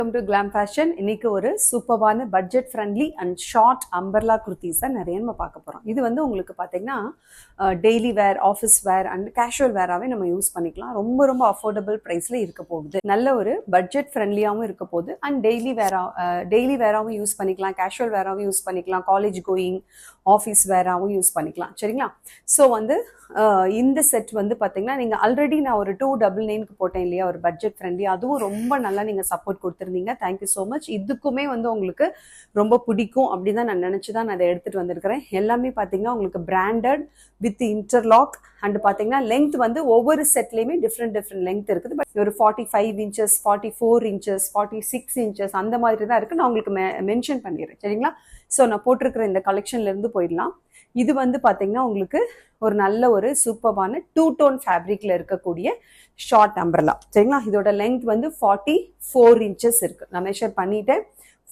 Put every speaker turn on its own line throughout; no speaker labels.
Welcome to glam fashion. இன்னைக்கு ஒரு சூப்பரான budget friendly and short umbrella kurtis தான் நிறைய நம்ம பார்க்க போகிறோம். இது வந்து உங்களுக்கு பார்த்தீங்கன்னா daily wear, office wear and casual வேராகவே நம்ம யூஸ் பண்ணிக்கலாம். ரொம்ப ரொம்ப அஃபோர்டபுள் ப்ரைஸில் இருக்க போகுது. நல்ல ஒரு பட்ஜெட் ஃப்ரெண்ட்லியாகவும் இருக்க போகுது அண்ட் டெய்லி வேராகவும் யூஸ் பண்ணிக்கலாம், கேஷுவல் வேராகவும் யூஸ் பண்ணிக்கலாம், காலேஜ் கோயிங், ஆஃபீஸ் வேராகவும் யூஸ் பண்ணிக்கலாம். சரிங்களா? ஸோ வந்து இந்த செட் வந்து பார்த்தீங்கன்னா நீங்கள் ஆல்ரெடி நான் ஒரு 299க்கு போட்டேன் இல்லையா, ஒரு பட்ஜெட் ஃப்ரெண்ட்லி. அதுவும் ரொம்ப நல்லா நீங்கள் சப்போர்ட் கொடுத்துருந்தீங்க. Thank you so much. இதுக்குமே வந்து உங்களுக்கு ரொம்ப பிடிக்கும் அப்படின்னு தான் நான் நினச்சி தான் நான் அதை எடுத்துகிட்டு வந்திருக்கிறேன். எல்லாமே பார்த்தீங்கன்னா உங்களுக்கு பிராண்டட் வித் இன்டர்லாக் அண்ட் பார்த்தீங்கன்னா லென்த் வந்து ஒவ்வொரு செட்லேயுமே டிஃப்ரெண்ட் லென்த் இருக்குது. பட் ஒரு 45 இன்ச்சஸ், 44 இன்ச்சஸ், 46 இன்ச்சஸ் அந்த மாதிரி தான் இருக்குது. நான் உங்களுக்கு மென்ஷன் பண்ணிடுறேன். சரிங்களா? ஸோ நான் போட்டிருக்கிற இந்த கலெக்ஷன்லேருந்து போயிடலாம். இது வந்து பார்த்தீங்கன்னா உங்களுக்கு ஒரு நல்ல ஒரு சூப்பரான 2 டோன் ஃபேப்ரிக்ல இருக்கக்கூடிய ஷார்ட் அம்பர்லா. சரிங்களா? இதோட லென்த் வந்து 44 இன்ச்சஸ் இருக்கு. நான் மெஷர் பண்ணிட்டேன்.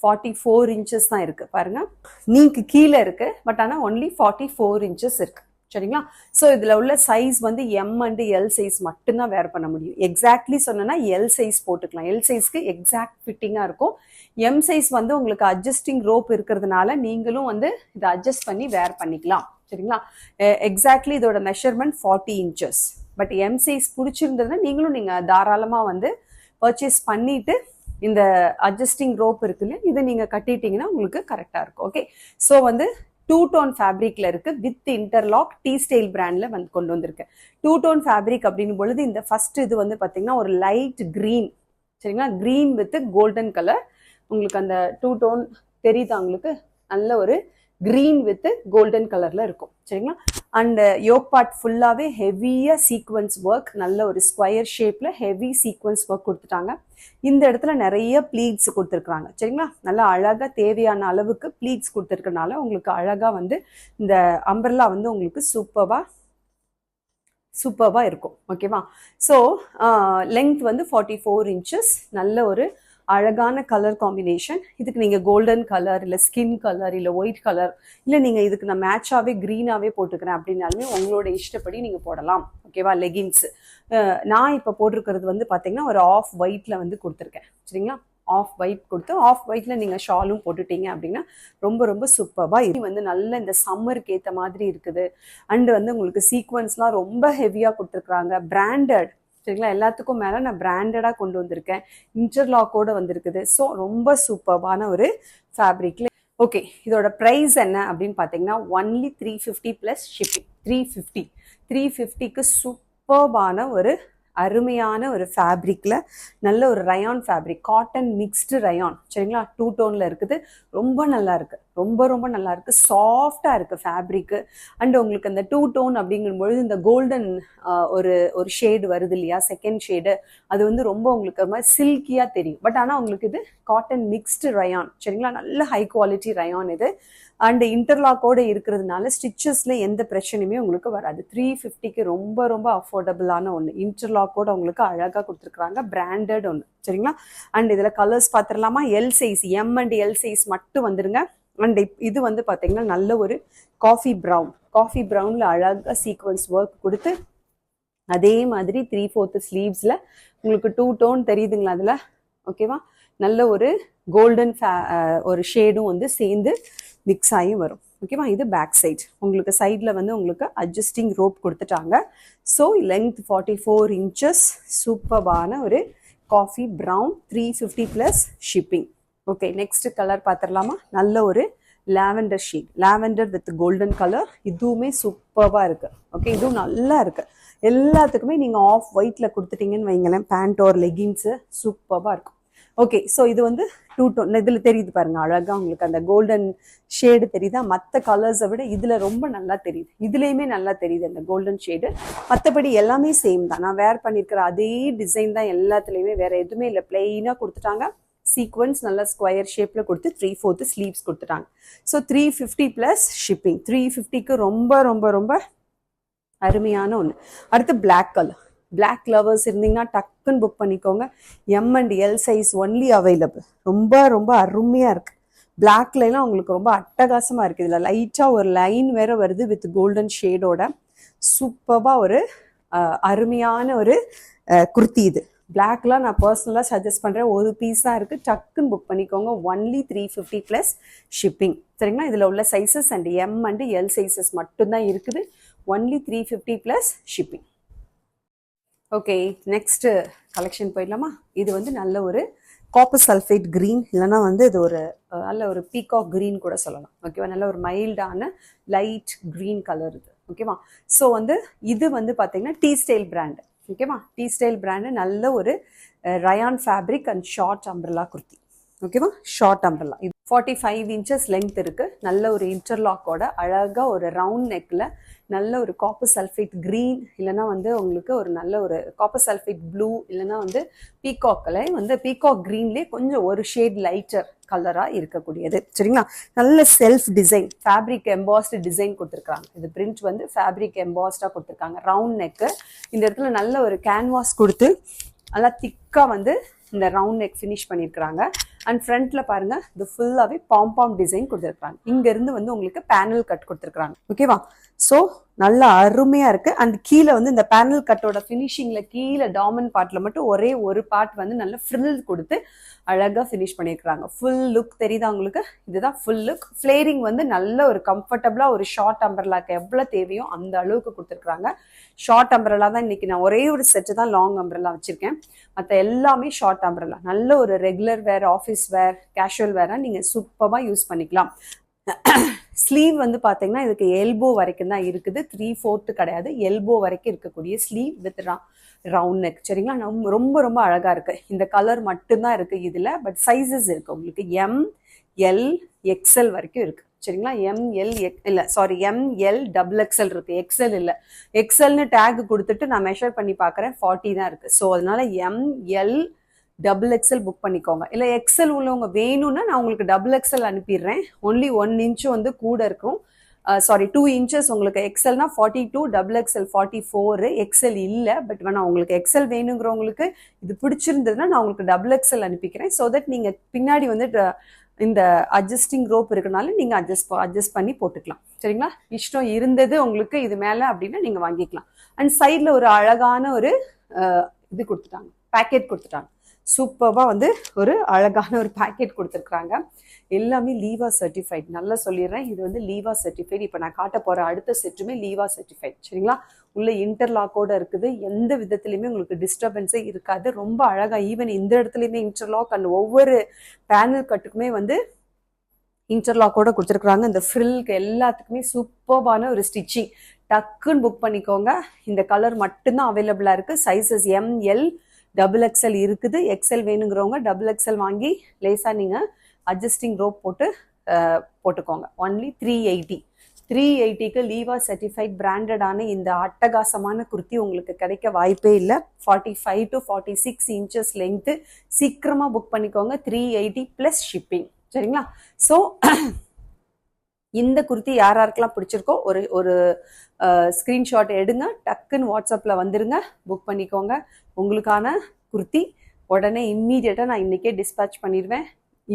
44 இன்ச்சஸ் தான் இருக்கு. பாருங்க, நீக்கு கீழே இருக்கு, பட் ஆனால் ஒன்லி 44 இன்ச்சஸ் இருக்கு. சரிங்களா? ஸோ இதில் உள்ள சைஸ் வந்து எம் அண்ட் எல் சைஸ் மட்டும்தான் வேர் பண்ண முடியும். எக்ஸாக்ட்லி சொன்னா எல் சைஸ் போட்டுக்கலாம். எல் சைஸ்க்கு எக்ஸாக்ட் ஃபிட்டிங்காக இருக்கும். எம் சைஸ் வந்து உங்களுக்கு அட்ஜஸ்டிங் ரோப் இருக்கிறதுனால நீங்களும் வந்து இதை அட்ஜஸ்ட் பண்ணி வேர் பண்ணிக்கலாம். சரிங்களா? எக்ஸாக்ட்லி இதோட measurement 40 inches. But M size பிடிச்சிருந்ததுன்னா நீங்கள் தாராளமாக வந்து பர்ச்சேஸ் பண்ணிட்டு இந்த அட்ஜஸ்டிங் ரோப் இருக்கு இல்லையா, இதை நீங்கள் கட்டிட்டீங்கன்னா உங்களுக்கு கரெக்டாக இருக்கும். ஓகே, ஸோ வந்து 2 டோன் ஃபேப்ரிக்ல இருக்கு வித் இன்டர்லாக். டி ஸ்டைல் பிராண்ட்ல வந்து கொண்டு வந்திருக்கேன். 2 டோன் ஃபேப்ரிக் அப்படின்னும் பொழுது இந்த ஃபர்ஸ்ட் இது வந்து பார்த்தீங்கன்னா ஒரு லைட் கிரீன். சரிங்களா? Green with golden colour. உங்களுக்கு அந்த 2 டோன் தெரியுதா உங்களுக்கு? நல்ல ஒரு கிரீன் வித் கோல்டன் கலர்ல இருக்கும். சரிங்களா? அண்ட் யோக் பார்ட் ஃபுல்லாவே ஹெவியா சீக்வன்ஸ் ஒர்க், நல்ல ஒரு ஸ்கொயர் ஷேப்ல ஹெவி சீக்வன்ஸ் ஒர்க் கொடுத்துட்டாங்க. இந்த இடத்துல நிறைய ப்ளீட்ஸ் கொடுத்துருக்காங்க. சரிங்களா? நல்லா அழகா தேவையான அளவுக்கு ப்ளீட்ஸ் கொடுத்துருக்கனால உங்களுக்கு அழகா வந்து இந்த அம்பர்லா வந்து உங்களுக்கு சூப்பர்வா இருக்கும். ஓகேவா? ஸோ லென்த் வந்து 44 இன்ச்சஸ். நல்ல ஒரு அழகான கலர் காம்பினேஷன். இதுக்கு நீங்கள் கோல்டன் கலர் இல்லை ஸ்கின் கலர் இல்லை ஒயிட் கலர் இல்லை நீங்கள் இதுக்கு நான் மேட்சாகவே க்ரீனாகவே போட்டுக்கிறேன் அப்படின்னாலுமே உங்களோட இஷ்டப்படி நீங்கள் போடலாம். ஓகேவா? லெகின்ஸ் நான் இப்போ போட்டிருக்கிறது வந்து பார்த்தீங்கன்னா ஒரு ஆஃப் ஒயிட்டில் வந்து கொடுத்துருக்கேன். சரிங்களா? ஆஃப் ஒயிட் கொடுத்து ஆஃப் ஒயிட்டில் நீங்கள் ஷாலும் போட்டுட்டீங்க அப்படின்னா ரொம்ப ரொம்ப சூப்பராக இது வந்து நல்ல இந்த சம்மருக்கு ஏற்ற மாதிரி இருக்குது. அண்டு வந்து உங்களுக்கு சீக்வன்ஸ்லாம் ரொம்ப ஹெவியாக கொடுத்துருக்குறாங்க. பிராண்டட். சரிங்களா? எல்லாத்துக்கும் மேலே நான் பிராண்டடாக கொண்டு வந்திருக்கேன். இன்டர்லாக்கோடு வந்திருக்குது. ஸோ ரொம்ப சூப்பரான ஒரு ஃபேப்ரிக்ல. ஓகே, இதோட ப்ரைஸ் என்ன அப்படின்னு பார்த்தீங்கன்னா ஒன்லி 350 ப்ளஸ் ஷிப்பிங். 350க்கு சூப்பரான ஒரு அருமையான ஒரு ஃபேப்ரிக்ல நல்ல ஒரு rayon fabric, cotton mixed rayon. சரிங்களா? 2 டோன்ல இருக்குது. ரொம்ப நல்லா இருக்கு. ரொம்ப நல்லா இருக்கு. சாஃப்டா இருக்கு ஃபேப்ரிக்கு. அண்ட் உங்களுக்கு அந்த 2 டோன் அப்படிங்கும்பொழுது இந்த கோல்டன் ஒரு ஷேடு வருது இல்லையா, செகண்ட் ஷேடு, அது வந்து ரொம்ப உங்களுக்கு ஒரு மாதிரி சில்கியா தெரியும். பட் ஆனால் உங்களுக்கு இது காட்டன் மிக்ஸ்டு ரயான். சரிங்களா? நல்ல ஹை குவாலிட்டி ரயான் இது. அண்ட் இன்டர்லாக்கோடு இருக்கிறதுனால ஸ்டிச்சஸ்ல எந்த பிரச்சனையுமே உங்களுக்கு வராது. 350க்கு ரொம்ப அஃபோர்டபுளான ஒன்று. இன்டர்லாக்கோட உங்களுக்கு அழகாக கொடுத்துருக்குறாங்க. பிராண்டட் ஒன்று. சரிங்களா? அண்ட் இதில் கலர்ஸ் பார்த்துடலாமா? L size, M and L size மட்டும் வந்துருங்க. அண்ட் இது வந்து பார்த்தீங்கன்னா நல்ல ஒரு காஃபி ப்ரௌன்ல அழகாக சீக்வன்ஸ் ஒர்க் கொடுத்து அதே மாதிரி 3/4 ஸ்லீவ்ஸில் உங்களுக்கு 2 டோன் தெரியுதுங்களா அதில்? ஓகேவா? நல்ல ஒரு கோல்டன் ஒரு ஷேடும் வந்து சேர்ந்து மிக்ஸ் ஆகி வரும். ஓகேவா? இது பேக் சைட். உங்களுக்கு சைடில் வந்து உங்களுக்கு அட்ஜஸ்டிங் ரோப் கொடுத்துட்டாங்க. So length 44 inches. சூப்பரான ஒரு coffee brown. 350 plus shipping. Okay, next colour பார்த்துடலாமா? நல்ல ஒரு lavender shade, lavender with golden colour. இதுவுமே சூப்பராக இருக்கு. ஓகே, இதுவும் நல்லா இருக்கு. எல்லாத்துக்குமே நீங்கள் ஆஃப் ஒயிட்ல கொடுத்துட்டீங்கன்னு வைங்களேன், பேண்ட் ஒரு லெகின்ஸு சூப்பராக இருக்கும். ஓகே, ஸோ இது வந்து 2 டோன். இதில் தெரியுது பாருங்க அழகாக உங்களுக்கு அந்த கோல்டன் ஷேடு தெரியுதா? மற்ற கலர்ஸை விட இதில் ரொம்ப நல்லா தெரியுது. இதுலேயுமே நல்லா தெரியுது அந்த கோல்டன் ஷேடு. மற்றபடி எல்லாமே சேம் தான். நான் வேர் பண்ணியிருக்கிற அதே டிசைன் தான் எல்லாத்துலேயுமே, வேற எதுவுமே இல்லை. பிளெயினாக கொடுத்துட்டாங்க. சீக்வன்ஸ் நல்ல ஸ்கொயர் ஷேப்ல கொடுத்து 3/4 ஸ்லீவ்ஸ் கொடுத்துட்டாங்க. So 350 plus shipping. 350க்கு ரொம்ப அருமையான ஒன்று. அடுத்து பிளாக் கலர். பிளாக் லவர்ஸ் இருந்தீங்கன்னா டக்குன்னு புக் பண்ணிக்கோங்க. M and L size only available. ரொம்ப அருமையாக இருக்கு. பிளாக்லாம் உங்களுக்கு ரொம்ப அட்டகாசமாக இருக்குது. இதில் லைட்டாக ஒரு லைன் வேற வருது வித் கோல்டன் ஷேடோட. சூப்பராக ஒரு அருமையான ஒரு குர்த்தி இது. பிளாக்லாம் நான் பர்சனலாக சஜஸ்ட் பண்ணுறேன். ஒரு பீஸ் தான் இருக்குது, டக்குன்னு புக் பண்ணிக்கோங்க. Only 350 plus shipping. சரிங்களா? இதில் உள்ள sizes and M and L sizes மட்டும்தான் இருக்குது. Only 350 plus shipping. Okay, next collection போயிடலாமா? இது வந்து நல்ல ஒரு காப்பர் சல்ஃபேட் க்ரீன், இல்லைனா வந்து இது ஒரு நல்ல ஒரு பீகாக் க்ரீன் கூட சொல்லலாம். ஓகேவா? நல்ல ஒரு மைல்டான லைட் க்ரீன் கலர் இது. ஓகேவா? ஸோ வந்து இது வந்து பார்த்தீங்கன்னா டீ ஸ்டைல் பிராண்டு. ஓகேவா? டீ ஸ்டைல் பிராண்டு நல்ல ஒரு rayon fabric and short umbrella kurti. ஓகேவா? Short umbrella. இது 45 இன்ச்சஸ் லென்த் இருக்குது. நல்ல ஒரு இன்டர்லாக்கோட அழகாக ஒரு ரவுண்ட் நெக்கில் நல்ல ஒரு காப்பர் சல்ஃபேட் க்ரீன், இல்லைனா வந்து உங்களுக்கு ஒரு நல்ல ஒரு காப்பர் சல்ஃபேட் ப்ளூ, இல்லைனா வந்து பீகாக்கில் வந்து பீகாக் க்ரீன்லேயே கொஞ்சம் ஒரு ஷேட் லைட்டர் கலராக இருக்கக்கூடியது. சரிங்களா? நல்ல self design, fabric embossed design கொடுத்துருக்காங்க. இது பிரிண்ட் வந்து ஃபேப்ரிக் எம்பாஸ்டாக கொடுத்துருக்காங்க. ரவுண்ட் நெக்கு, இந்த இடத்துல நல்ல ஒரு கேன்வாஸ் கொடுத்து நல்லா திக்காக வந்து இந்த ரவுண்ட் நெக் ஃபினிஷ் பண்ணியிருக்கிறாங்க. அண்ட் ஃப்ரண்ட்ல பாருங்க, இது ஃபுல்லாகவே பாம் டிசைன் கொடுத்துருக்காங்க. இங்கேருந்து வந்து உங்களுக்கு பேனல் கட் கொடுத்துருக்காங்க. ஓகேவா? ஸோ நல்லா அருமையாக இருக்குது. அண்ட் கீழே வந்து இந்த பேனல் கட்டோட ஃபினிஷிங்கில் கீழே டாமன் பார்ட்டில் மட்டும் ஒரே ஒரு பார்ட் வந்து நல்ல ஃப்ரில் கொடுத்து அழகாக ஃபினிஷ் பண்ணியிருக்கிறாங்க. ஃபுல் லுக் தெரியுதா உங்களுக்கு? இதுதான் ஃபுல் லுக். ஃப்ளேரிங் வந்து நல்ல ஒரு கம்ஃபர்டபுளாக ஒரு ஷார்ட் அம்பர்லாக்கு எவ்வளோ தேவையோ அந்த அளவுக்கு கொடுத்துருக்குறாங்க. ஷார்ட் அம்பர்லா தான் இன்னைக்கு நான் ஒரே ஒரு செட்டு தான் லாங் அம்பர்லா வச்சுருக்கேன். மற்ற எல்லாமே ஷார்ட் அம்பர்லா. நல்ல ஒரு regular wear, office wear, casual வேராக நீங்கள் சூப்பராக யூஸ் பண்ணிக்கலாம். ஸ்லீவ் வந்து பார்த்தீங்கன்னா இதுக்கு எல்போ வரைக்கும் தான் இருக்குது. 3/4 கிடையாது, எல்போ வரைக்கும் இருக்கக்கூடிய ஸ்லீவ் வித் ரவுண்ட் நெக். சரிங்களா? ரொம்ப ரொம்ப அழகாக இருக்குது. இந்த கலர் மட்டும்தான் இருக்குது இதில். பட் சைஸஸ் இருக்குது உங்களுக்கு எம், எல், எக்ஸ்எல் வரைக்கும் இருக்குது. சரிங்களா? ML இல்லை, சாரி, ML XXL இருக்குது, எக்ஸ்எல் இல்லை. எக்ஸ்எல்னு டேக் கொடுத்துட்டு நான் மெஷர் பண்ணி பார்க்குறேன், 40 தான் இருக்குது. ஸோ அதனால ML XXL புக் பண்ணிக்கோங்க. இல்லை எக்ஸ்எல் உள்ளவங்க வேணும்னா நான் உங்களுக்கு XXL அனுப்பிடுறேன். ஒன்லி 1 இன்ச்சு வந்து கூட இருக்கும். சாரி, 2 இன்ச்சஸ் உங்களுக்கு. எக்ஸ்எல்னா 42, XXL 44. எக்ஸ்எல் இல்லை. பட் வேணா உங்களுக்கு எக்ஸ்எல் வேணுங்கிறவங்களுக்கு இது பிடிச்சிருந்ததுன்னா நான் உங்களுக்கு XXL அனுப்பிக்கிறேன். ஸோ தட் நீங்கள் பின்னாடி வந்து இந்த அட்ஜஸ்டிங் ரோப் இருக்கனால நீங்கள் அட்ஜஸ்ட் பண்ணி போட்டுக்கலாம். சரிங்களா? இஷ்டம் இருந்தது உங்களுக்கு இது மேலே அப்படின்னா நீங்கள் வாங்கிக்கலாம். அண்ட் சைடில் ஒரு அழகான ஒரு இது கொடுத்துட்டாங்க, பேக்கெட் கொடுத்துட்டாங்க. சூப்பராக வந்து ஒரு அழகான ஒரு பேக்கெட் கொடுத்துருக்குறாங்க. எல்லாமே லீவா சர்டிஃபைட். நல்லா சொல்லிடுறேன், இது வந்து லீவா சர்டிஃபைட். இப்போ நான் காட்ட போகிற அடுத்த செட்டுமே லீவா சர்டிஃபைட். சரிங்களா? உள்ள இன்டர்லாக்கோட இருக்குது. எந்த விதத்துலையுமே உங்களுக்கு டிஸ்டர்பன்ஸே இருக்காது. ரொம்ப அழகாக ஈவன் இந்த இடத்துலையுமே இன்டர்லாக் அண்ட் ஒவ்வொரு பேனல் கட்டுக்குமே வந்து இன்டர்லாக்கோட கொடுத்துருக்குறாங்க. இந்த ஃப்ரில்க்கு எல்லாத்துக்குமே சூப்பர்பான ஒரு ஸ்டிச்சிங். டக்குன்னு புக் பண்ணிக்கோங்க. இந்த கலர் மட்டும்தான் அவைலபிளாக இருக்குது. சைஸஸ் ML XXL இருக்குது. எக்ஸ்எல் வேணுங்கிறவங்க XXL வாங்கி லேசாக நீங்கள் அட்ஜஸ்டிங் ரோப் போட்டு போட்டுக்கோங்க. ஒன்லி 380க்கு லீவா சர்டிஃபைட் பிராண்டடான இந்த அட்டகாசமான குர்த்தி உங்களுக்கு கிடைக்க வாய்ப்பே இல்லை. 45 to 46 இன்ச்சஸ் லென்த்து. சீக்கிரமாக புக் பண்ணிக்கோங்க. 380 ப்ளஸ் ஷிப்பிங். சரிங்களா? ஸோ இந்த குர்த்தி யாருக்கெல்லாம் பிடிச்சிருக்கோ ஒரு ஸ்க்ரீன்ஷாட் எடுங்க, டக்குன்னு வாட்ஸ்அப்பில் வந்துருங்க, புக் பண்ணிக்கோங்க. உங்களுக்கான குர்த்தி உடனே இம்மீடியட்டாக நான் இன்றைக்கே டிஸ்பேச் பண்ணிடுவேன்.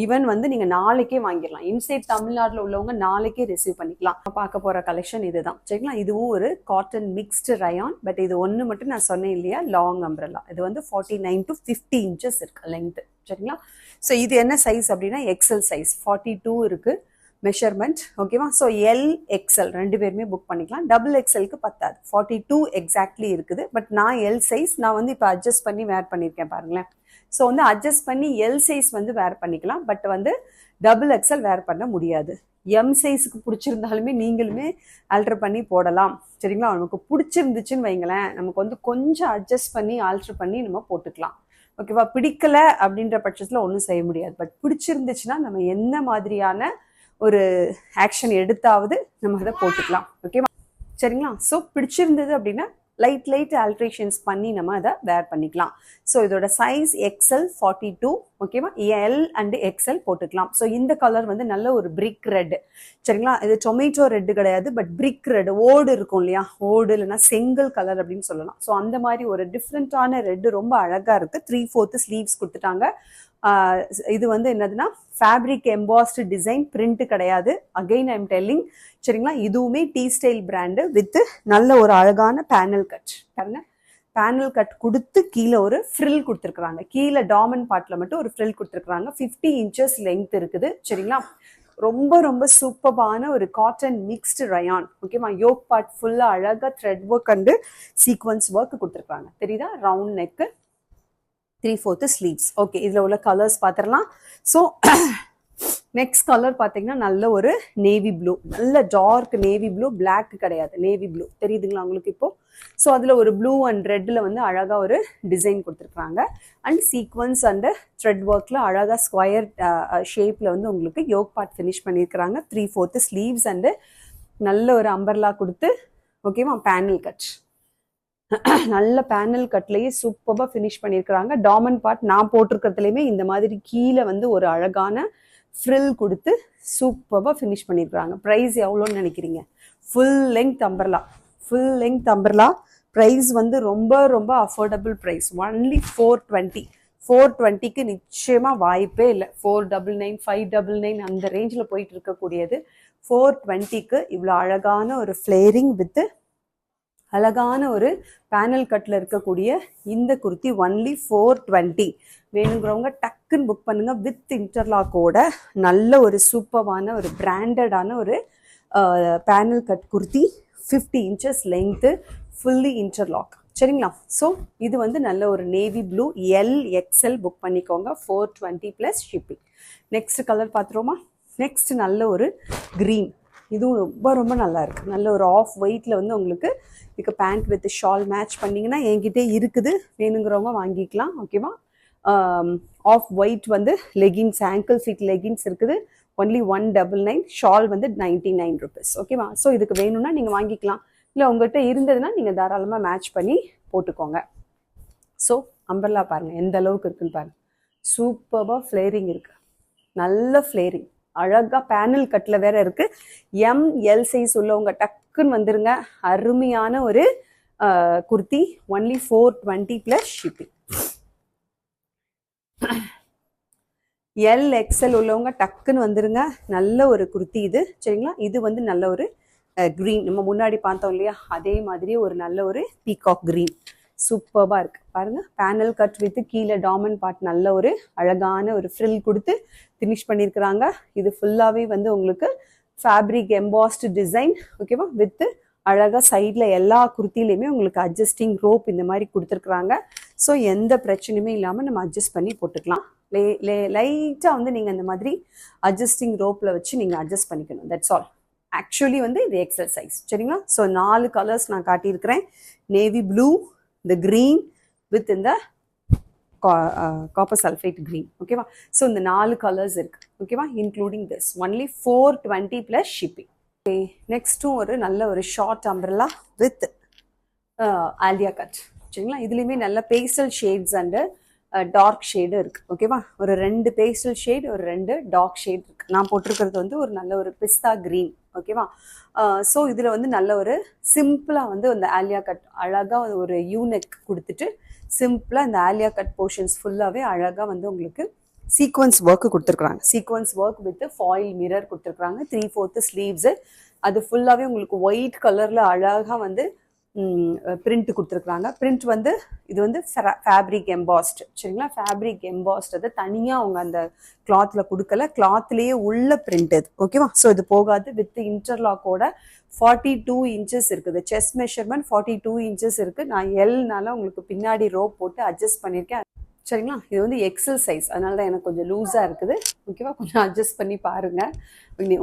ஈவன் வந்து நீங்கள் நாளைக்கே வாங்கிடலாம். இன்சைட் தமிழ்நாட்டில் உள்ளவங்க நாளைக்கே ரிசீவ் பண்ணிக்கலாம். பார்க்க போகிற கலெக்ஷன் இதுதான். சரிங்களா? இதுவும் ஒரு காட்டன் மிக்ஸ்டு ரயான். பட் இது ஒன்று மட்டும் நான் சொன்னேன் இல்லையா, லாங் அம்ப்ரெல்லா. இது வந்து 49 to 50 இன்ச்சஸ் இருக்குது லென்த்து. சரிங்களா? ஸோ இது என்ன சைஸ் அப்படின்னா எக்ஸ்எல் சைஸ். 42 இருக்குது மெஷர்மெண்ட். ஓகேவா? ஸோ LXL ரெண்டு பேருமே புக் பண்ணிக்கலாம். XXLக்கு பத்தாது, 42 எக்ஸாக்ட்லி இருக்குது. பட் நான் எல் சைஸ் நான் வந்து இப்போ அட்ஜஸ்ட் பண்ணி வேர் பண்ணியிருக்கேன் பாருங்களேன். ஸோ வந்து அட்ஜஸ்ட் பண்ணி எல் சைஸ் வந்து வேர் பண்ணிக்கலாம். பட் வந்து XXL வேர் பண்ண முடியாது. எம் சைஸுக்கு பிடிச்சிருந்தாலுமே நீங்களுமே ஆல்ட்ரு பண்ணி போடலாம். சரிங்களா? நமக்கு பிடிச்சிருந்துச்சுன்னு வைங்களேன், நமக்கு வந்து கொஞ்சம் அட்ஜஸ்ட் பண்ணி ஆல்ட்ரு பண்ணி நம்ம போட்டுக்கலாம். ஓகேவா? பிடிக்கல அப்படின்ற பட்சத்தில் ஒன்றும் செய்ய முடியாது. பட் பிடிச்சிருந்துச்சுன்னா நம்ம என்ன மாதிரியான ஒரு ஆக்ஷன் எடுத்தாவது நம்ம அதை போட்டுக்கலாம். ஓகேவா? சரிங்களா? ஸோ பிடிச்சிருந்தது அப்படின்னா லைட் ஆல்ட்ரேஷன்ஸ் பண்ணி நம்ம அதை வேர் பண்ணிக்கலாம். ஸோ இதோட சைஸ் XL 42. ஓகேவா? L அண்ட் XL போட்டுக்கலாம். ஸோ இந்த கலர் வந்து நல்ல ஒரு பிரிக் ரெட். சரிங்களா? இது டொமேட்டோ ரெட்டு கிடையாது, பட் பிரிக் ரெட். ஓடு இருக்கும் இல்லையா, ஓடு இல்லைன்னா செங்கல் கலர் அப்படின்னு சொல்லலாம். ஸோ அந்த மாதிரி ஒரு டிஃப்ரெண்ட்டான ரெட்டு ரொம்ப அழகாக இருக்குது. 3/4 ஸ்லீவ்ஸ் கொடுத்துட்டாங்க. இது வந்து என்னதுன்னா ஃபேப்ரிக் எம்பாஸ்டு டிசைன், பிரிண்ட் கிடையாது. Again I'm telling. சரிங்களா? இதுவுமே டீ ஸ்டைல் பிராண்டு வித் நல்ல ஒரு அழகான பேனல் கட். பாருங்க, பேனல் கட் கொடுத்து கீழே ஒரு ஃப்ரில் கொடுத்துருக்குறாங்க. கீழே டாமன் பார்ட்ல மட்டும் ஒரு ஃப்ரில் கொடுத்துருக்குறாங்க. 50 inches லென்த் இருக்குது. சரிங்களா, ரொம்ப ரொம்ப சூப்பரான ஒரு காட்டன் மிக்ஸ்டு ரயான். ஓகேவா, யோக் பார்ட் ஃபுல்லா அழகா thread work and sequence work கொடுத்துருக்காங்க. தெரியுதா, ரவுண்ட் நெக்கு, 3/4 ஸ்லீவ்ஸ். ஓகே, இதுல உள்ள கலர்ஸ் பார்த்துடலாம். ஸோ நெக்ஸ்ட் கலர் பார்த்தீங்கன்னா நல்ல ஒரு நேவி ப்ளூ, நல்ல டார்க் நேவி ப்ளூ, பிளாக் கிடையாது, நேவி ப்ளூ தெரியுதுங்களா உங்களுக்கு இப்போ. ஸோ அதில் ஒரு ப்ளூ அண்ட் ரெட்டில் வந்து அழகாக ஒரு டிசைன் கொடுத்துருக்குறாங்க. அண்ட் சீக்வன்ஸ் அண்ட் த்ரெட் ஒர்க்கில் அழகாக ஸ்கொயர் ஷேப்பில் வந்து உங்களுக்கு யோக் பார்ட் ஃபினிஷ் பண்ணியிருக்கிறாங்க. 3/4 ஸ்லீவ்ஸ் அண்டு நல்ல ஒரு அம்பர்லா கொடுத்து, ஓகேவா, பேனல் கட், நல்ல பேனல் கட்லேயே சூப்பராக ஃபினிஷ் பண்ணியிருக்கிறாங்க. டாமன் பார்ட் நான் போட்டிருக்கிறதுலையுமே இந்த மாதிரி கீழே வந்து ஒரு அழகான ஃப்ரில் கொடுத்து சூப்பராக ஃபினிஷ் பண்ணியிருக்கிறாங்க. ப்ரைஸ் எவ்வளோன்னு நினைக்கிறீங்க? Full length umbrella, full length umbrella price வந்து ரொம்ப ரொம்ப அஃபோர்டபுள் ப்ரைஸ். ஒன்லி 420. 420க்கு நிச்சயமாக வாய்ப்பே இல்லை. 499, 599 அந்த ரேஞ்சில் போயிட்டு இருக்கக்கூடியது 420க்கு இவ்வளோ அழகான ஒரு ஃப்ளேரிங் வித்து அழகான ஒரு பேனல் கட்டில் இருக்கக்கூடிய இந்த குர்த்தி ஒன்லி 420. வேணுங்கிறவங்க டக்குன்னு புக் பண்ணுங்க. வித் இன்டர்லாக்கோட நல்ல ஒரு சூப்பரான ஒரு பிராண்டடான ஒரு panel cut kurti, 50 inches length, fully interlock. சரிங்களா, ஸோ இது வந்து நல்ல ஒரு நேவி ப்ளூ, LXL புக் பண்ணிக்கோங்க. 420 + ஷிப்பிங். நெக்ஸ்ட் கலர் பார்த்துருவோமா? நெக்ஸ்ட் நல்ல ஒரு க்ரீன், இதுவும் ரொம்ப ரொம்ப நல்லா இருக்கு. நல்ல ஒரு ஆஃப் ஒயிட்ல வந்து உங்களுக்கு இதுக்கு பேண்ட் வித் ஷால் மேட்ச் பண்ணிங்கன்னா என்கிட்ட இருக்குது, வேணுங்கிறவங்க வாங்கிக்கலாம். ஓகேவா, ஆஃப் ஒயிட் வந்து லெகின்ஸ், ஆங்கிள் ஃபிட் லெகின்ஸ் இருக்குது. ஒன்லி 199. ஷால் வந்து 99 rupees. ஓகேவா, ஸோ இதுக்கு வேணும்னா நீங்கள் வாங்கிக்கலாம். இல்லை உங்கள்கிட்ட இருந்ததுன்னா நீங்கள் தாராளமாக மேட்ச் பண்ணி போட்டுக்கோங்க. ஸோ அம்பர்லா பாருங்கள் எந்த அளவுக்கு இருக்குன்னு பாருங்கள். சூப்பராக ஃப்ளேரிங் இருக்குது, நல்ல ஃப்ளேரிங், அழகாக பேனல் கட்டில் வேற இருக்குது. ML சைஸ் உள்ளவங்க டக்குன்னு வந்துருங்க. அருமையான ஒரு குர்த்தி, ஒன்லி 420 + ஷிப்பிங். LXL உள்ளவங்க டக்குன்னு வந்துருங்க. நல்ல ஒரு குர்த்தி இது. சரிங்களா, இது வந்து நல்ல ஒரு க்ரீன், நம்ம முன்னாடி பார்த்தோம் இல்லையா, அதே மாதிரி ஒரு நல்ல ஒரு பீகாக் க்ரீன், சூப்பராக இருக்கு பாருங்க. பேனல் கட் வித் கீழே டாமன் பார்ட் நல்ல ஒரு அழகான ஒரு ஃப்ரில் கொடுத்து ஃபினிஷ் பண்ணியிருக்கிறாங்க. இது ஃபுல்லாகவே வந்து உங்களுக்கு ஃபேப்ரிக் எம்பாஸ்டு டிசைன். ஓகேவா, வித் அழகாக சைடில் எல்லா குர்த்திலையுமே உங்களுக்கு அட்ஜஸ்டிங் ரோப் இந்த மாதிரி கொடுத்துருக்குறாங்க. ஸோ எந்த பிரச்சனையுமே இல்லாமல் நம்ம அட்ஜஸ்ட் பண்ணி போட்டுக்கலாம். லைட்டாக வந்து நீங்கள் இந்த மாதிரி அட்ஜஸ்டிங் ரோப்பில் வச்சு நீங்கள் அட்ஜஸ்ட் பண்ணிக்கணும். That's all. ஆக்சுவலி வந்து இது எக்ஸல் சைஸ். சரிங்களா, ஸோ 4 கலர்ஸ் நான் காட்டியிருக்கிறேன். நேவி ப்ளூ, இந்த க்ரீன் வித் இந்த காப்பர் சல்ஃபேட் க்ரீன். ஓகேவா, ஸோ இந்த 4 கலர்ஸ் இருக்கு. ஓகேவா, including this only 420 + shipping. Okay, நெக்ஸ்ட்டும் ஒரு நல்ல ஒரு short umbrella with Alia cut. சரிங்களா, இதுலேயுமே நல்ல pastel shades and dark shade இருக்கு. ஓகேவா, ஒரு 2 பேஸ்டல் ஷேட், ஒரு 2 டார்க் ஷேட் இருக்கு. நான் போட்டிருக்கிறது வந்து ஒரு நல்ல ஒரு பிஸ்தா கிரீன். ஓகேவா, ஸோ இதில் வந்து நல்ல ஒரு சிம்பிளாக வந்து அந்த ஆலியா கட் அழகாக ஒரு யூனெக் கொடுத்துட்டு சிம்பிளாக இந்த ஆலியா கட் போர்ஷன்ஸ் ஃபுல்லாகவே அழகாக வந்து உங்களுக்கு சீக்வன்ஸ் ஒர்க்கு கொடுத்துருக்குறாங்க. Sequence work with foil mirror கொடுத்துருக்குறாங்க. 3/4 ஸ்லீவ்ஸு, அது ஃபுல்லாகவே உங்களுக்கு ஒயிட் கலரில் அழகாக வந்து பிரிண்ட் கொடுத்துருக்குறாங்க. பிரிண்ட் வந்து இது வந்து ஃபேப்ரிக் எம்பாஸ்ட். சரிங்களா, ஃபேப்ரிக் எம்பாஸ்ட் அது தனியாக அவங்க அந்த கிளாத்தில் கொடுக்கல, கிளாத்லேயே உள்ள பிரிண்ட் இது. ஓகேவா, ஸோ இது போகாது. வித் இன்டர்லாக்கோட 42 inches இருக்குது. செஸ்ட் மெஷர்மெண்ட் 42 inches இருக்குது. நான் எல்னால உங்களுக்கு பின்னாடி ரோப் போட்டு அட்ஜஸ்ட் பண்ணியிருக்கேன். சரிங்களா, இது வந்து எக்ஸல் சைஸ், அதனால தான் எனக்கு கொஞ்சம் லூஸாக இருக்குது. ஓகேவா, கொஞ்சம் அட்ஜஸ்ட் பண்ணி பாருங்கள்.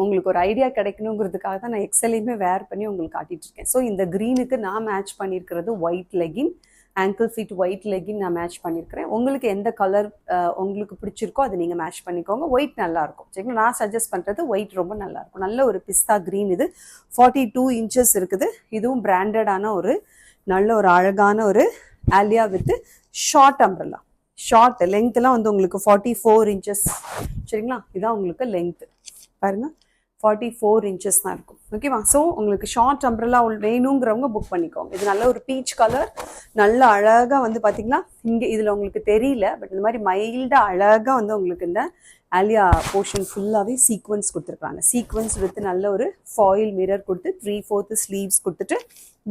உங்களுக்கு ஒரு ஐடியா கிடைக்கணுங்கிறதுக்காக தான் நான் எக்ஸலையுமே வேர் பண்ணி உங்களுக்கு காட்டிட்டு இருக்கேன். ஸோ இந்த க்ரீனுக்கு நான் மேட்ச் பண்ணியிருக்கிறது white legging, angle fit white legging நான் மேட்ச் பண்ணியிருக்கிறேன். உங்களுக்கு எந்த கலர் உங்களுக்கு பிடிச்சிருக்கோ அதை நீங்கள் மேட்ச் பண்ணிக்கோங்க. ஒயிட் நல்லாயிருக்கும். சரிங்களா, நான் சஜஸ்ட் பண்ணுறது ஒயிட் ரொம்ப நல்லாயிருக்கும். நல்ல ஒரு பிஸ்தா க்ரீன், இது 42 inches இருக்குது. இதுவும் பிராண்டடான ஒரு நல்ல ஒரு அழகான ஒரு Alia with short umbrella. Short லெங்க்த்லாம் வந்து உங்களுக்கு 44 inches. சரிங்களா, இதான் உங்களுக்கு லெங்க்த் பாருங்க. 44 inches தான் இருக்கும். ஓகேவா? ஸோ உங்களுக்கு ஷார்ட் அம்ப்ரெல்லா வேணுங்கிறவங்க புக் பண்ணிக்கோங்க. இது நல்ல ஒரு பீச் கலர், நல்ல அழகாக வந்து பார்த்தீங்கன்னா இங்கே இதில் உங்களுக்கு தெரியல, பட் இந்த மாதிரி மைல்டாக அழகாக வந்து உங்களுக்கு இந்த ஆலியா போர்ஷன் ஃபுல்லாகவே சீக்வன்ஸ் கொடுத்துருக்காங்க. சீக்வன்ஸ் வித் நல்ல ஒரு ஃபாயில் மிரர் கொடுத்து 3/4 ஸ்லீவ்ஸ் கொடுத்துட்டு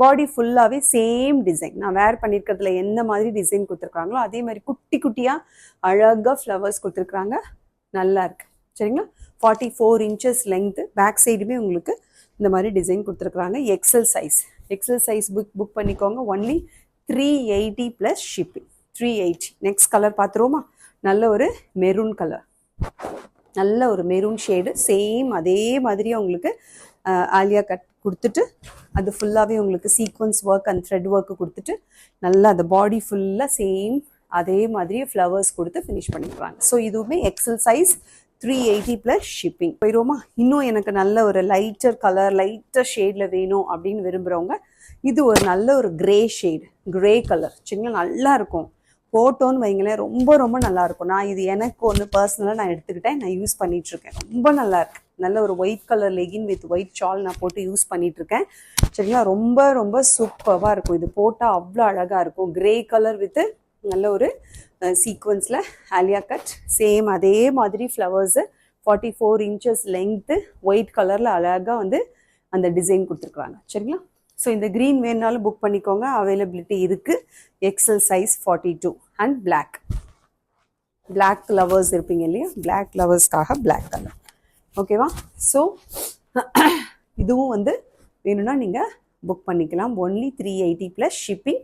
பாடி ஃபுல்லாகவே சேம் டிசைன். நான் வேர் பண்ணியிருக்கிறதுல என்ன மாதிரி டிசைன் கொடுத்துருக்காங்களோ அதே மாதிரி குட்டி குட்டியாக அழகாக ஃப்ளவர்ஸ் கொடுத்துருக்குறாங்க. நல்லா இருக்கு. சரிங்களா? 44 inches லென்த்து. பேக் சைடுமே உங்களுக்கு இந்த மாதிரி டிசைன் கொடுத்துருக்குறாங்க. எக்ஸல் சைஸ் புக் பண்ணிக்கோங்க. Only 380 plus shipping. 380. Next colour பார்த்துருவோமா? நல்ல ஒரு மெரூன் கலர், நல்ல ஒரு மெரூன் ஷேடு. சேம் அதே மாதிரி உங்களுக்கு ஆலியா கட் கொடுத்துட்டு அது ஃபுல்லாகவே உங்களுக்கு sequence work and thread work கொடுத்துட்டு நல்லா அந்த பாடி ஃபுல்லாக சேம் அதே மாதிரி ஃப்ளவர்ஸ் கொடுத்து ஃபினிஷ் பண்ணிக்கிறாங்க. ஸோ இதுவுமே எக்ஸல் சைஸ் 380 ப்ளஸ் ஷிப்பிங். போயிடுவோமா? இன்னும் எனக்கு நல்ல ஒரு லைட்டர் கலர், லைட்டர் ஷேடில் வேணும் அப்படின்னு விரும்புகிறவங்க இது ஒரு நல்ல ஒரு கிரே ஷேடு, கிரே கலர். சரிங்களா? நல்லா இருக்கும். போட்டோன்னு வைங்களேன், ரொம்ப ரொம்ப நல்லா இருக்கும். நான் இது எனக்கு ஒன்று பர்சனலாக நான் எடுத்துக்கிட்டேன், நான் யூஸ் பண்ணிட்டு இருக்கேன். ரொம்ப நல்லா இருக்கு. நல்ல ஒரு white colour legging with white shawl நான் போட்டு யூஸ் பண்ணிட்டு இருக்கேன். சரிங்களா? ரொம்ப ரொம்ப சூப்பராக இருக்கும். இது போட்டால் அவ்வளோ அழகாக இருக்கும். கிரே கலர் வித் நல்ல ஒரு சீக்வன்ஸில் ஆலியா கட், சேம் அதே மாதிரி ஃப்ளவர்ஸு 44 inches லெங்க்த்து, ஒயிட் கலரில் அழகாக வந்து அந்த டிசைன் கொடுத்துருக்குறாங்க. சரிங்களா? ஸோ இந்த க்ரீன் வேணுனாலும் புக் பண்ணிக்கோங்க, அவைலபிலிட்டி இருக்குது. XL size 42 and black lovers இருப்பீங்க இல்லையா? பிளாக் லவர்ஸ்க்காக பிளாக் கலர். ஓகேவா? ஸோ இதுவும் வந்து வேணும்னா நீங்கள் புக் பண்ணிக்கலாம். Only 380 plus shipping.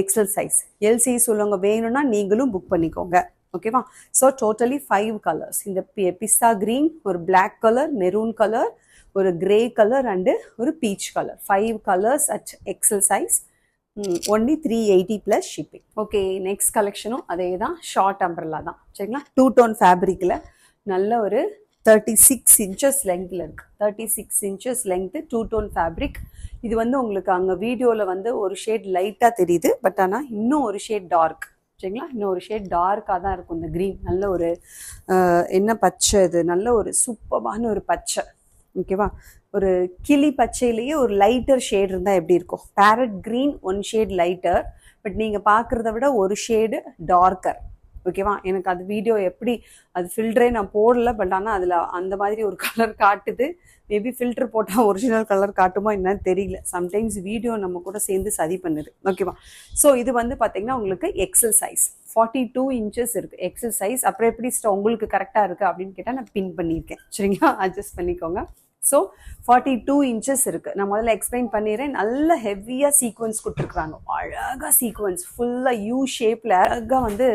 XL size. எல்சி உள்ளவங்க வேணும்னா நீங்களும் புக் பண்ணிக்கோங்க. ஓகேவா? So totally 5 colours. இந்த பிஸ்தா கிரீன், ஒரு பிளாக் கலர், மெரூன் கலர், ஒரு கிரே கலர் அண்டு ஒரு peach colour. 5 colours at XL size. Only 380 plus shipping. Okay, next கலெக்ஷனும் அதே தான், ஷார்ட் அம்ப்ரெல்லா தான். சரிங்களா? 2 டோன் ஃபேப்ரிக்கில் நல்ல ஒரு 36 inches லெங்க்ல இருக்கு. 36 inches லெங்க்த்து, 2 டோன் ஃபேப்ரிக். இது வந்து உங்களுக்கு அங்கே வீடியோவில் வந்து ஒரு ஷேட் லைட்டாக தெரியுது, பட் ஆனால் இன்னும் ஒரு ஷேட் டார்க். சரிங்களா? இன்னும் ஒரு ஷேட் டார்க்காக தான் இருக்கும். இந்த க்ரீன் நல்ல ஒரு என்ன பச்சை, இது நல்ல ஒரு சூப்பரான ஒரு பச்சை. ஓகேவா? ஒரு கிளி பச்சையிலேயே ஒரு லைட்டர் ஷேட் இருந்தால் எப்படி இருக்கும்? Farad green one shade lighter, but நீங்கள் பார்க்குறத விட ஒரு ஷேடு டார்க்கர். ஓகேவா? எனக்கு அது வீடியோ எப்படி, அது ஃபில்டரே நான் போடல, பட் ஆனால் அதில் அந்த மாதிரி ஒரு கலர் காட்டுது. மேபி ஃபில்டர் போட்டால் ஒரிஜினல் கலர் காட்டுமா என்னன்னு தெரியல. சம்டைம்ஸ் வீடியோ நம்ம கூட சேர்ந்து சதி பண்ணுது. ஓகேவா? ஸோ இது வந்து பார்த்தீங்கன்னா உங்களுக்கு எக்ஸல் சைஸ் 42 inches இருக்குது. XL size. அப்புறம் எப்படி உங்களுக்கு கரெக்டாக இருக்குது அப்படின்னு கேட்டால் நான் பின் பண்ணியிருக்கேன். சரிங்களா? அட்ஜஸ்ட் பண்ணிக்கோங்க. ஸோ 42 inches இருக்குது. நான் முதல்ல எக்ஸ்பிளைன் பண்ணிடுறேன். நல்ல ஹெவியாக சீக்வன்ஸ் கொடுத்துருக்குறாங்க. அழகாக சீக்வன்ஸ் ஃபுல்லாக யூ ஷேப்பில் அழகாக வந்து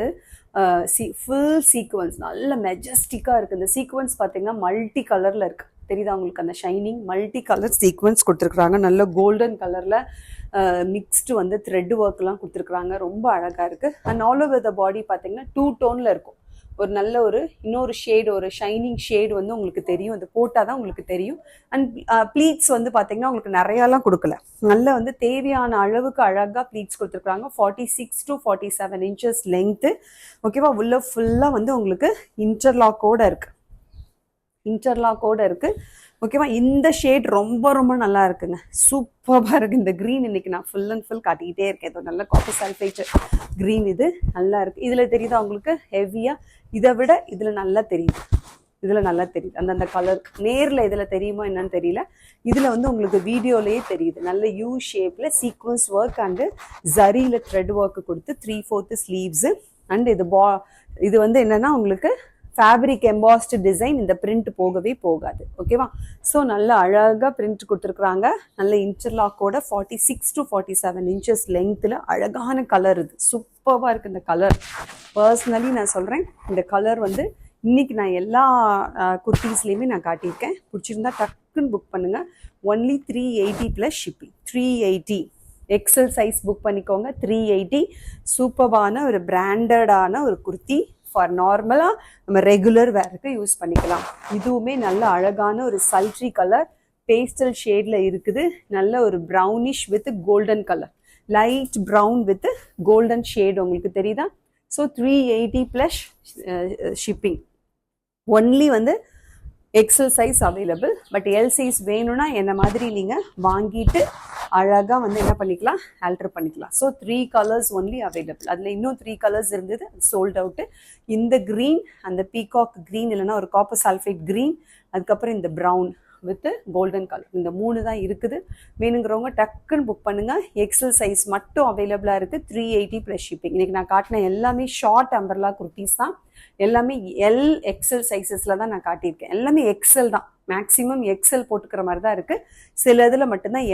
ஃபுல் சீக்வன்ஸ் நல்ல மெஜஸ்டிக்காக இருக்குது. இந்த சீக்வன்ஸ் பார்த்தீங்கன்னா மல்டி கலரில் இருக்குது. தெரியுதா உங்களுக்கு? அந்த ஷைனிங் மல்டி கலர் சீக்வன்ஸ் கொடுத்துருக்குறாங்க. நல்ல கோல்டன் கலரில் மிக்ஸ்டு வந்து த்ரெட் ஒர்க்லாம் கொடுத்துருக்குறாங்க. ரொம்ப அழகாக இருக்குது. அண்ட் ஆல் ஓவர் த பாடி பார்த்தீங்கன்னா 2 டோனில் இருக்கும். ஒரு நல்ல ஒரு இன்னொரு ஷேடு, ஒரு ஷைனிங் ஷேடு வந்து உங்களுக்கு தெரியும். அது போட்டால் தான் உங்களுக்கு தெரியும். அண்ட் ப்ளீட்ஸ் வந்து பார்த்தீங்கன்னா உங்களுக்கு நிறையாலாம் கொடுக்கல. நல்ல வந்து தேவையான அளவுக்கு அழகாக ப்ளீட்ஸ் கொடுத்துருக்குறாங்க. 46 to 47 inches லெங்க்த்து. ஓகேவா? உள்ள ஃபுல்லாக வந்து உங்களுக்கு இன்டர்லாக்கோடு இருக்குது. ஓகேவா? இந்த ஷேட் ரொம்ப ரொம்ப நல்லா இருக்குங்க. சூப்பராக இருக்குது. இந்த க்ரீன் இன்னைக்கு நான் ஃபுல் அண்ட் ஃபுல் காட்டிக்கிட்டே இருக்கேன். இது நல்ல காப்பர் சல்ஃபேட் க்ரீன். இது நல்லா இருக்குது. இதில் தெரியுதா உங்களுக்கு ஹெவியாக? இதை விட இதில் நல்லா தெரியுது. அந்தந்த கலர் நேரில் இதில் தெரியுமா என்னன்னு தெரியல. இதில் வந்து உங்களுக்கு வீடியோலேயே தெரியுது. நல்ல யூ ஷேப்பில் சீக்வன்ஸ் ஒர்க் அண்டு ஜரியில் த்ரெட் ஒர்க்கு கொடுத்து 3/4 ஸ்லீவ்ஸு. அண்ட் இது வந்து என்னென்னா உங்களுக்கு ஃபேப்ரிக் எம்பாஸ்டு டிசைன். இந்த பிரிண்ட் போகவே போகாது. ஓகேவா? ஸோ நல்ல அழகாக பிரிண்ட் கொடுத்துருக்குறாங்க. நல்ல இன்டர்லாக்கோட 46 to 47 inches லெங்க்த்தில் அழகான கலர். இது சூப்பராக இருக்குது இந்த கலர். பர்சனலி நான் சொல்கிறேன், இந்த கலர் வந்து இன்னைக்கு நான் எல்லா குர்த்தீஸ்லேயுமே நான் காட்டியிருக்கேன். பிடிச்சிருந்தா டக்குன்னு புக் பண்ணுங்கள். Only 380 plus shipping. 380 XL size book பண்ணிக்கோங்க. 380 சூப்பரான ஒரு பிராண்டடான ஒரு குர்த்தி. ஃபார் நார்மலாக நம்ம ரெகுலர் வேருக்கு யூஸ் பண்ணிக்கலாம். இதுவுமே நல்ல அழகான ஒரு சல்ட்ரி கலர், பேஸ்டல் ஷேடில் இருக்குது. நல்ல ஒரு brownish with golden colour, light brown with golden shade உங்களுக்கு தெரியுதா? So 380 plus shipping. ஒன்லி வந்து XL size available. But L size வேணும்னா என்ன மாதிரி நீங்கள் வாங்கிட்டு அழகாக வந்து என்ன பண்ணிக்கலாம், ஆல்டர் பண்ணிக்கலாம். So 3 colours only available. அதில் இன்னும் 3 கலர்ஸ் இருந்தது, சோல்ட் அவுட்டு. இந்த க்ரீன், அந்த பீகாக் க்ரீன், இல்லைன்னா ஒரு காப்பர் சல்ஃபேட் க்ரீன், அதுக்கப்புறம் இந்த ப்ரௌன் வித் கோல்டன் கலர், இந்த 3 தான் இருக்குது. வேணுங்கிறவங்க டக்குன்னு புக் பண்ணுங்கள். எக்ஸல் சைஸ் மட்டும் அவைலபிளாக இருக்குது. 380 ப்ளஸ் ஷிப்பிங். இன்றைக்கி நான் காட்டின எல்லாமே ஷார்ட் அம்பர்லா குர்த்திஸ் தான். எல்லாமே எல் எக்ஸல் சைஸஸில் தான் நான் காட்டியிருக்கேன். எல்லாமே எக்ஸல் தான், மேக்ஸிமம் எக்ஸல் போட்டுக்கிற மாதிரி தான் இருக்குது. சில இதில் மட்டும்தான்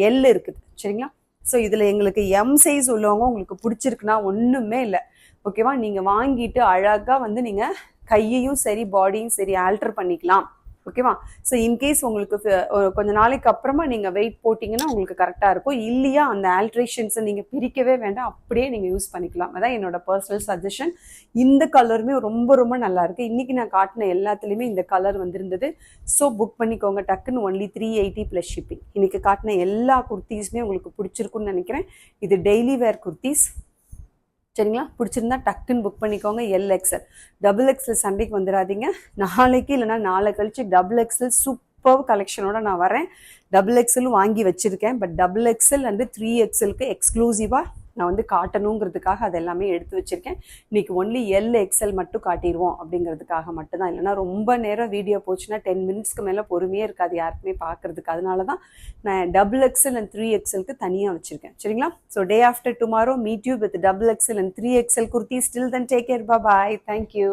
எல் இருக்குது. சரிங்களா? ஸோ இதில் எங்களுக்கு எம் சைஸ் உள்ளவங்க உங்களுக்கு பிடிச்சிருக்குன்னா ஒன்றுமே இல்லை, ஓகேவா? நீங்கள் வாங்கிட்டு அழகாக வந்து நீங்கள் கையையும் சரி பாடியும் சரி ஆல்டர் பண்ணிக்கலாம், ஓகேவா? ஸோ இன்கேஸ் உங்களுக்கு கொஞ்ச நாளைக்கு அப்புறமா நீங்கள் வெயிட் போட்டிங்கன்னா உங்களுக்கு கரெக்டாக இருக்கும். இல்லையா அந்த ஆல்ட்ரேஷன்ஸை நீங்கள் பிரிக்கவே வேண்டாம், அப்படியே நீங்கள் யூஸ் பண்ணிக்கலாம். அதான் என்னோட பர்சனல் சஜஷன். இந்த கலருமே ரொம்ப ரொம்ப நல்லா இருக்குது. இன்றைக்கி நான் காட்டின எல்லாத்துலேயுமே இந்த கலர் வந்திருந்தது. ஸோ புக் பண்ணிக்கோங்க டக்குன்னு. Only 380 plus shipping. இன்றைக்கி காட்டின எல்லா குர்த்திஸுமே உங்களுக்கு பிடிச்சிருக்குன்னு நினைக்கிறேன். இது டெய்லி வேர் குர்த்திஸ். சரிங்களா? பிடிச்சிருந்தா டக்குன்னு புக் பண்ணிக்கோங்க. எல்எக்ஸ்எல். டபுள் எக்ஸ்எல் சண்டைக்கு வந்துடாதீங்க. நாளைக்கு இல்லைனா நாளை கழிச்சு டபுள் எக்ஸ்எல் சூப்பர் கலெக்ஷனோட நான் வரேன். டபுள் எக்ஸ்எல்லும் வாங்கி வச்சுருக்கேன். பட் டபுள் எக்ஸ்எல் அண்டு 3XLக்கு எக்ஸ்க்ளூசிவாக நான் வந்து காட்டணுங்கிறதுக்காக அது எல்லாமே எடுத்து வச்சுருக்கேன். இன்றைக்கி ஒன்லி எல்எக்ஸ்எல் மட்டும் காட்டிடுவோம் அப்படிங்கிறதுக்காக மட்டும்தான். இல்லைனா ரொம்ப நேரம் வீடியோ போச்சுன்னா 10 மினிட்ஸ்க்கு மேலே பொறுமையே இருக்காது யாருக்குமே பார்க்குறதுக்கு. அதனால தான் நான் டபுள் எக்ஸ்எல் அண்ட் 3XLக்கு தனியாக வச்சுருக்கேன். சரிங்களா? So day after tomorrow meet you with double XL and 3XL kurti. Still then take care. Bye. Thank you.